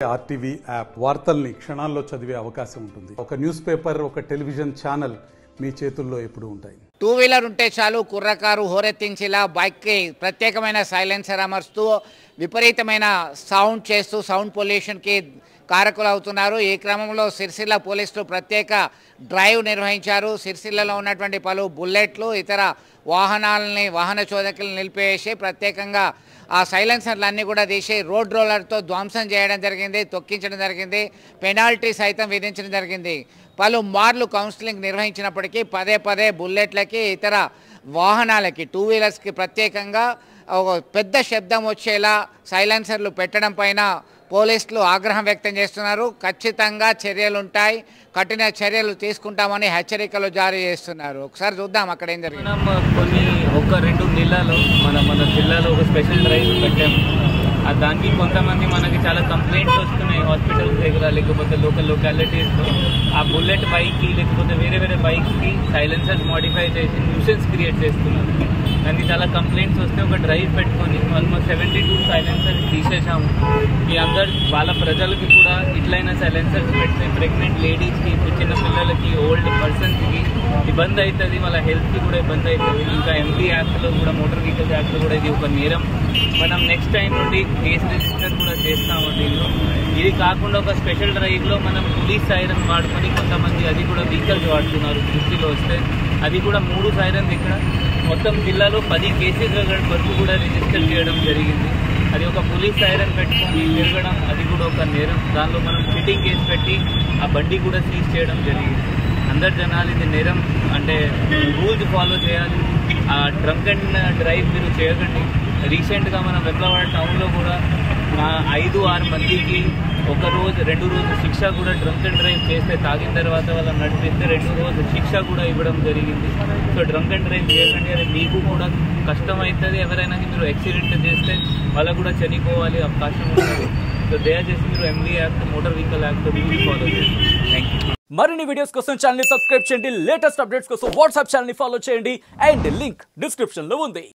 RTV app వార్తల్ని క్షణాల్లో చదివే అవకాశం ఉంటుంది. ఒక న్యూస్ పేపర్, ఒక టెలివిజన్ ఛానల్ మీ చేతుల్లో ఎప్పుడు ఉంటాయి. టూ వీలర్ ఉంటే చాలు కుర్రకారు హోరెత్తించేలా బైక్కి ప్రత్యేకమైన సైలెన్సర్ అమర్స్తూ విపరీతమైన సౌండ్ చేస్తూ సౌండ్ పొల్యూషన్కి కారకులు అవుతున్నారు. ఈ క్రమంలో సిరిసిల్ల పోలీసులు ప్రత్యేక డ్రైవ్ నిర్వహించారు. సిరిసిల్లలో ఉన్నటువంటి పలు బుల్లెట్లు ఇతర వాహన చోదకులను నిలిపేసి ప్రత్యేకంగా ఆ సైలెన్సర్లన్నీ కూడా తీసి రోడ్ రోలర్తో ధ్వంసం చేయడం జరిగింది, తొక్కించడం జరిగింది, పెనాల్టీ సైతం విధించడం జరిగింది. పలు మార్లు కౌన్సిలింగ్ నిర్వహించినప్పటికీ పదే పదే బుల్లెట్లకి ఇతర వాహనాలకి టూ వీలర్స్కి ప్రత్యేకంగా ఒక పెద్ద శబ్దం వచ్చేలా సైలెన్సర్లు పెట్టడం పైన పోలీసులు ఆగ్రహం వ్యక్తం చేస్తున్నారు. ఖచ్చితంగా చర్యలుంటాయి, కఠిన చర్యలు తీసుకుంటామని హెచ్చరికలు జారీ చేస్తున్నారు. ఒకసారి చూద్దాం అక్కడ ఏం జరిగింది. కొన్ని ఒక 2 నెలల్లో మన జిల్లాలో ఒక స్పెషల్ డ్రైవ్ పెట్టాము. దానికి కొంతమంది మనకి చాలా కంప్లైంట్స్ వస్తున్నాయి హాస్పిటల్స్ దగ్గర, లేకపోతే లొకాలిటీస్లో ఆ బుల్లెట్ బైక్కి లేకపోతే వేరే బైక్స్కి సైలెన్సర్స్ మోడిఫై చేసి న్యూసెన్స్ క్రియేట్ చేస్తున్నారు. దానికి చాలా కంప్లైంట్స్ వస్తే ఒక డ్రైవ్ పెట్టుకొని ఆల్మోస్ట్ 72 సైలెన్సర్స్ తీసేసాము. ఈ అందరు వాళ్ళ ప్రజలకి కూడా ఇట్లయినా సైలెన్సర్స్ పెడితే ప్రెగ్నెంట్ లేడీస్కి, చిన్న పిల్లలకి, ఓల్డ్ పర్సన్స్కి ఇబ్బంది అవుతుంది, వాళ్ళ హెల్త్కి కూడా ఇబ్బంది అవుతుంది. ఇంకా ఎంపీ యాక్ట్లో కూడా, మోటార్ వెహికల్స్ యాక్ట్లో కూడా ఇది ఒక నేరం. మనం నెక్స్ట్ టైం నుండి కేసు రిజిస్టర్ కూడా చేస్తాము దీనిలో. ఇది కాకుండా ఒక స్పెషల్ డ్రైవ్లో మనం పోలీస్ సైరన్ వాడుకొని కొంతమంది అది కూడా వెహికల్స్ వాడుతున్నారు. దృష్టిలో వస్తే అది కూడా 3 సైరన్స్ ఇక్కడ మొత్తం జిల్లాలో 10 కేసెస్ వరకు కూడా రిజిస్టర్ చేయడం జరిగింది. అది ఒక పోలీస్ సైరన్ పెట్టుకొని తిరగడం అది కూడా ఒక నేరం. దానిలో మనం సిట్టింగ్ కేసు పెట్టి ఆ బండి కూడా సీజ్ చేయడం జరిగింది. అందరు జనాలు ఇది నేరం అంటే రూల్స్ ఫాలో చేయాలి. ఆ డ్రంక్ అండ్ డ్రైవ్ మీరు చేయకండి. రీసెంట్గా మన వెమ్లవాడ టౌన్లో కూడా 5-6 మందికి 1 రోజు 2 రోజు శిక్ష కూడా డ్రంక్ అండ్ డ్రైవ్ చేస్తే, తాగిన తర్వాత వాళ్ళని నడిపిస్తే 2 రోజు శిక్ష కూడా ఇవ్వడం జరిగింది. సో డ్రంక్ అండ్ డ్రైవ్ చేయకండి, అది మీకు కూడా కష్టం అవుతుంది. ఎవరైనా మీరు యాక్సిడెంట్ చేస్తే వాళ్ళకు కూడా చనిపోవాలి అవకాశం ఉంటుంది. సో దయచేసి మీరు MV act, motor vehicle act rules follow చేయండి. Thank you. మరిన్ని వీడియోస్ కోసం ఛానల్ ని సబ్స్క్రైబ్ చేయండి, లేటెస్ట్ అప్డేట్స్ కోసం వాట్సాప్ ఛానల్ ని ఫాలో చేయండి అండ్ లింక్ డిస్క్రిప్షన్ లో ఉంది.